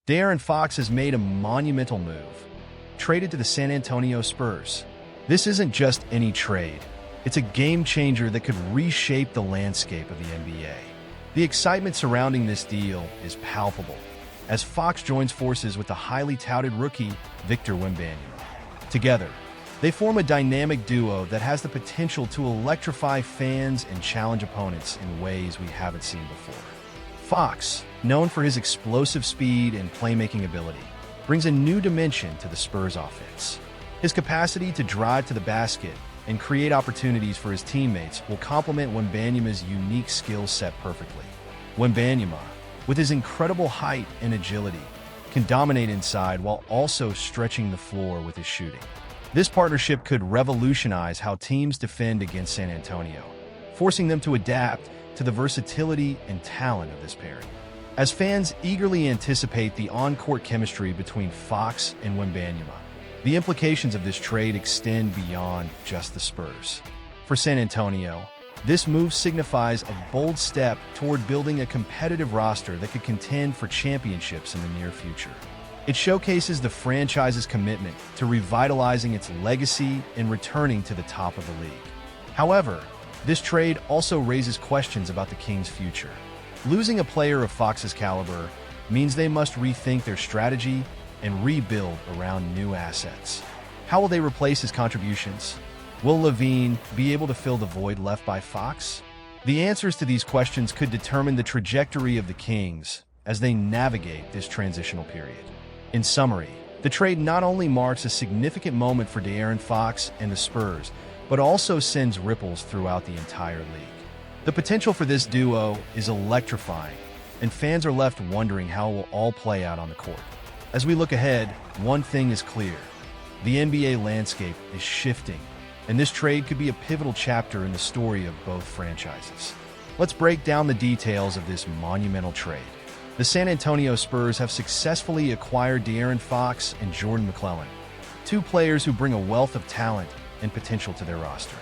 De'Aaron Fox has made a monumental move, traded to the San Antonio Spurs. This isn't just any trade. It's a game changer that could reshape the landscape of the NBA. The excitement surrounding this deal is palpable, as Fox joins forces with the highly touted rookie, Victor Wembanyama. Together, they form a dynamic duo that has the potential to electrify fans and challenge opponents in ways we haven't seen before. Fox, known for his explosive speed and playmaking ability, brings a new dimension to the Spurs offense. His capacity to drive to the basket and create opportunities for his teammates will complement Wembanyama's unique skill set perfectly. Wembanyama, with his incredible height and agility, can dominate inside while also stretching the floor with his shooting. This partnership could revolutionize how teams defend against San Antonio, forcing them to adapt to the versatility and talent of this pairing. As fans eagerly anticipate the on-court chemistry between Fox and Wembanyama, the implications of this trade extend beyond just the Spurs. For San Antonio, this move signifies a bold step toward building a competitive roster that could contend for championships in the near future. It showcases the franchise's commitment to revitalizing its legacy and returning to the top of the league. However, this trade also raises questions about the Kings' future. Losing a player of Fox's caliber means they must rethink their strategy and rebuild around new assets. How will they replace his contributions? Will LaVine be able to fill the void left by Fox? The answers to these questions could determine the trajectory of the Kings as they navigate this transitional period. In summary, the trade not only marks a significant moment for De'Aaron Fox and the Spurs, but also sends ripples throughout the entire league. The potential for this duo is electrifying, and fans are left wondering how it will all play out on the court. As we look ahead, one thing is clear. The NBA landscape is shifting, and this trade could be a pivotal chapter in the story of both franchises. Let's break down the details of this monumental trade. The San Antonio Spurs have successfully acquired De'Aaron Fox and Jordan McClellan, two players who bring a wealth of talent and potential to their roster.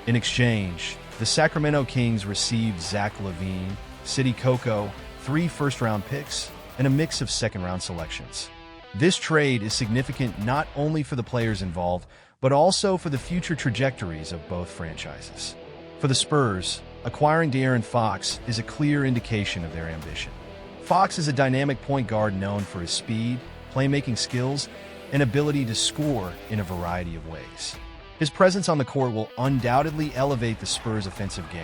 In exchange, the Sacramento Kings received Zach LaVine, Sidi Coco, 3 first-round picks, and a mix of second-round selections. This trade is significant not only for the players involved, but also for the future trajectories of both franchises. For the Spurs, acquiring De'Aaron Fox is a clear indication of their ambition. Fox is a dynamic point guard known for his speed, playmaking skills, and ability to score in a variety of ways. His presence on the court will undoubtedly elevate the Spurs' offensive game,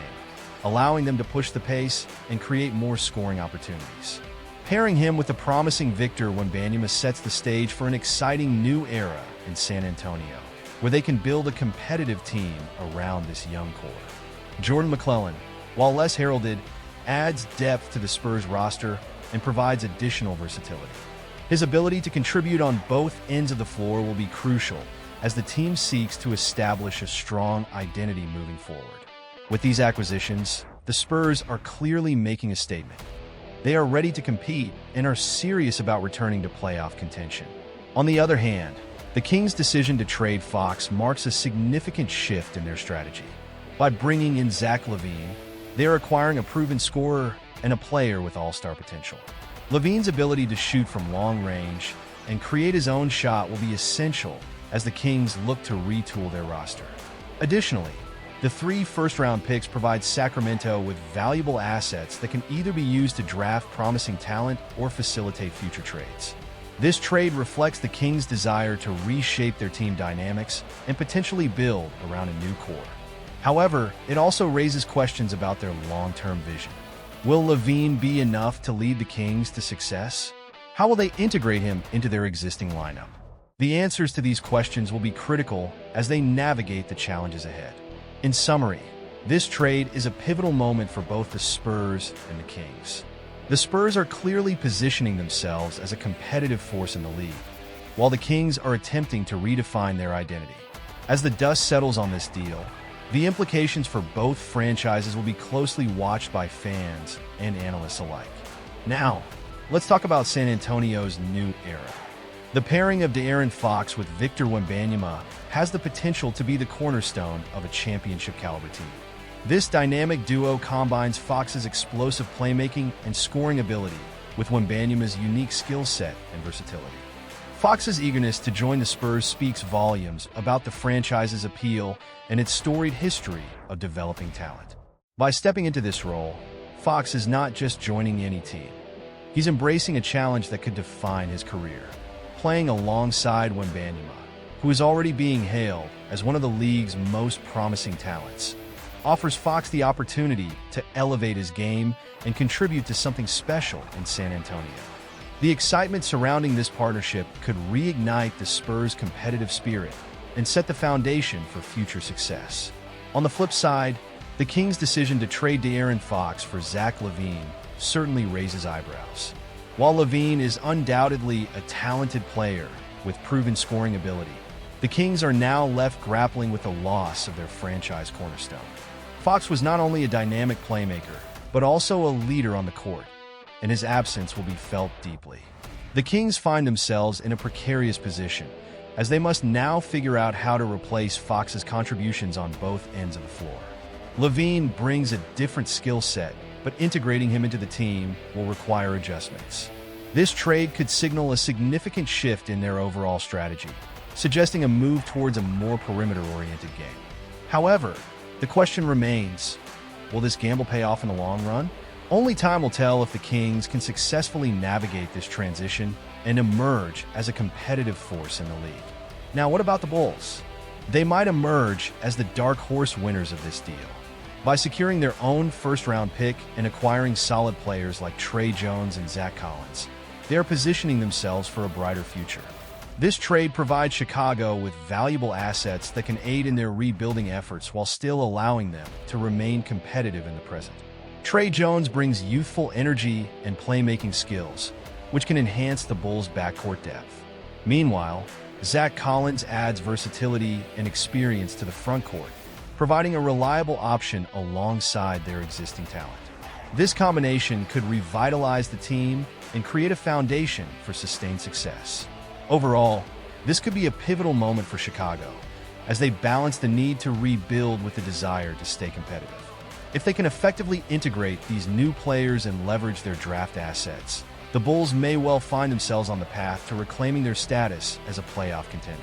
allowing them to push the pace and create more scoring opportunities. Pairing him with the promising Victor Wembanyama sets the stage for an exciting new era in San Antonio, where they can build a competitive team around this young core. Jordan McClellan, while less heralded, adds depth to the Spurs roster and provides additional versatility. His ability to contribute on both ends of the floor will be crucial as the team seeks to establish a strong identity moving forward. With these acquisitions, the Spurs are clearly making a statement. They are ready to compete and are serious about returning to playoff contention. On the other hand, the Kings' decision to trade Fox marks a significant shift in their strategy. By bringing in Zach LaVine, they are acquiring a proven scorer and a player with all-star potential. LaVine's ability to shoot from long range and create his own shot will be essential as the Kings look to retool their roster. Additionally, the 3 first-round picks provide Sacramento with valuable assets that can either be used to draft promising talent or facilitate future trades. This trade reflects the Kings' desire to reshape their team dynamics and potentially build around a new core. However, it also raises questions about their long-term vision. Will LaVine be enough to lead the Kings to success? How will they integrate him into their existing lineup? The answers to these questions will be critical as they navigate the challenges ahead. In summary, this trade is a pivotal moment for both the Spurs and the Kings. The Spurs are clearly positioning themselves as a competitive force in the league, while the Kings are attempting to redefine their identity. As the dust settles on this deal, the implications for both franchises will be closely watched by fans and analysts alike. Now, let's talk about San Antonio's new era. The pairing of De'Aaron Fox with Victor Wembanyama has the potential to be the cornerstone of a championship-caliber team. This dynamic duo combines Fox's explosive playmaking and scoring ability with Wembanyama's unique skill set and versatility. Fox's eagerness to join the Spurs speaks volumes about the franchise's appeal and its storied history of developing talent. By stepping into this role, Fox is not just joining any team. He's embracing a challenge that could define his career, playing alongside Wembanyama, who is already being hailed as one of the league's most promising talents, offers Fox the opportunity to elevate his game and contribute to something special in San Antonio. The excitement surrounding this partnership could reignite the Spurs' competitive spirit and set the foundation for future success. On the flip side, the Kings' decision to trade De'Aaron Fox for Zach LaVine certainly raises eyebrows. While LaVine is undoubtedly a talented player with proven scoring ability, the Kings are now left grappling with the loss of their franchise cornerstone. Fox was not only a dynamic playmaker, but also a leader on the court, and his absence will be felt deeply. The Kings find themselves in a precarious position, as they must now figure out how to replace Fox's contributions on both ends of the floor. LaVine brings a different skill set, but integrating him into the team will require adjustments. This trade could signal a significant shift in their overall strategy, suggesting a move towards a more perimeter-oriented game. However, the question remains, will this gamble pay off in the long run? Only time will tell if the Kings can successfully navigate this transition and emerge as a competitive force in the league. Now, what about the Bulls? They might emerge as the dark horse winners of this deal. By securing their own first-round pick and acquiring solid players like Trey Jones and Zach Collins, they are positioning themselves for a brighter future. This trade provides Chicago with valuable assets that can aid in their rebuilding efforts while still allowing them to remain competitive in the present. Trey Jones brings youthful energy and playmaking skills, which can enhance the Bulls' backcourt depth. Meanwhile, Zach Collins adds versatility and experience to the frontcourt, providing a reliable option alongside their existing talent. This combination could revitalize the team and create a foundation for sustained success. Overall, this could be a pivotal moment for Chicago, as they balance the need to rebuild with the desire to stay competitive. If they can effectively integrate these new players and leverage their draft assets, the Bulls may well find themselves on the path to reclaiming their status as a playoff contender.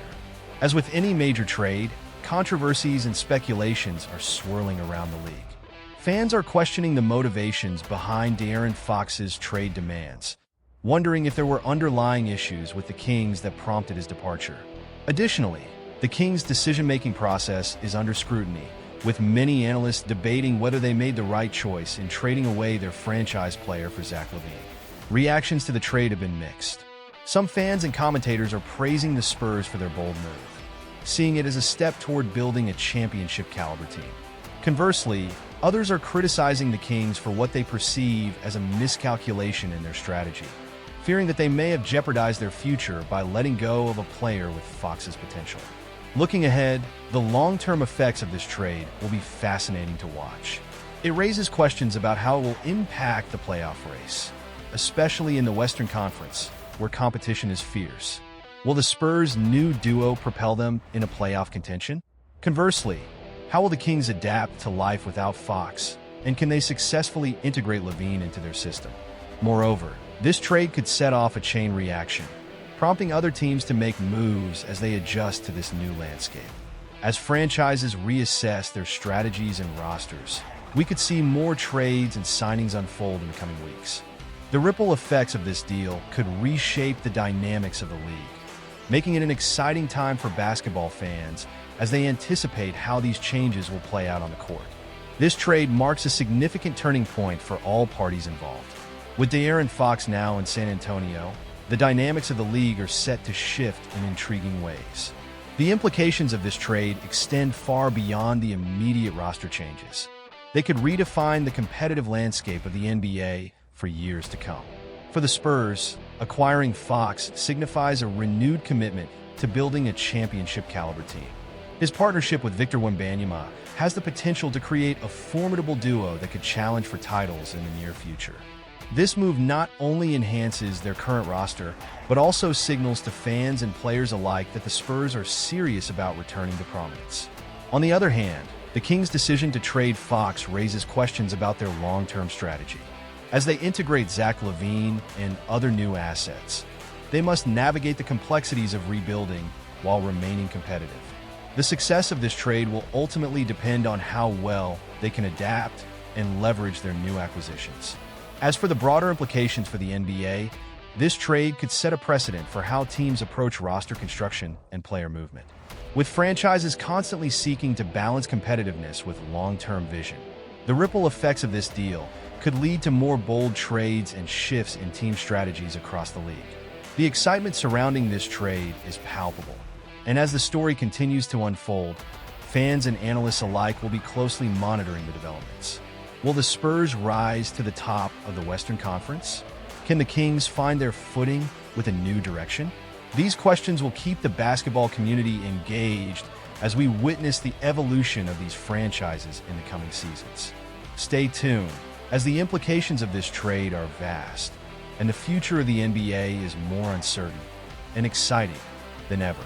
As with any major trade, controversies and speculations are swirling around the league. Fans are questioning the motivations behind De'Aaron Fox's trade demands, wondering if there were underlying issues with the Kings that prompted his departure. Additionally, the Kings' decision-making process is under scrutiny, with many analysts debating whether they made the right choice in trading away their franchise player for Zach LaVine. Reactions to the trade have been mixed. Some fans and commentators are praising the Spurs for their bold move, seeing it as a step toward building a championship-caliber team. Conversely, others are criticizing the Kings for what they perceive as a miscalculation in their strategy, fearing that they may have jeopardized their future by letting go of a player with Fox's potential. Looking ahead, the long-term effects of this trade will be fascinating to watch. It raises questions about how it will impact the playoff race, especially in the Western Conference, where competition is fierce. Will the Spurs' new duo propel them in a playoff contention? Conversely, how will the Kings adapt to life without Fox, and can they successfully integrate LaVine into their system? Moreover, this trade could set off a chain reaction, prompting other teams to make moves as they adjust to this new landscape. As franchises reassess their strategies and rosters, we could see more trades and signings unfold in the coming weeks. The ripple effects of this deal could reshape the dynamics of the league, making it an exciting time for basketball fans as they anticipate how these changes will play out on the court. This trade marks a significant turning point for all parties involved. With De'Aaron Fox now in San Antonio, the dynamics of the league are set to shift in intriguing ways. The implications of this trade extend far beyond the immediate roster changes. They could redefine the competitive landscape of the NBA for years to come. For the Spurs, acquiring Fox signifies a renewed commitment to building a championship-caliber team. His partnership with Victor Wembanyama has the potential to create a formidable duo that could challenge for titles in the near future. This move not only enhances their current roster, but also signals to fans and players alike that the Spurs are serious about returning to prominence. On the other hand, the Kings' decision to trade Fox raises questions about their long-term strategy. As they integrate Zach LaVine and other new assets, they must navigate the complexities of rebuilding while remaining competitive. The success of this trade will ultimately depend on how well they can adapt and leverage their new acquisitions. As for the broader implications for the NBA, this trade could set a precedent for how teams approach roster construction and player movement. With franchises constantly seeking to balance competitiveness with long-term vision, the ripple effects of this deal could lead to more bold trades and shifts in team strategies across the league. The excitement surrounding this trade is palpable, and as the story continues to unfold, fans and analysts alike will be closely monitoring the developments. Will the Spurs rise to the top of the Western Conference? Can the Kings find their footing with a new direction? These questions will keep the basketball community engaged as we witness the evolution of these franchises in the coming seasons. Stay tuned, as the implications of this trade are vast, and the future of the NBA is more uncertain and exciting than ever.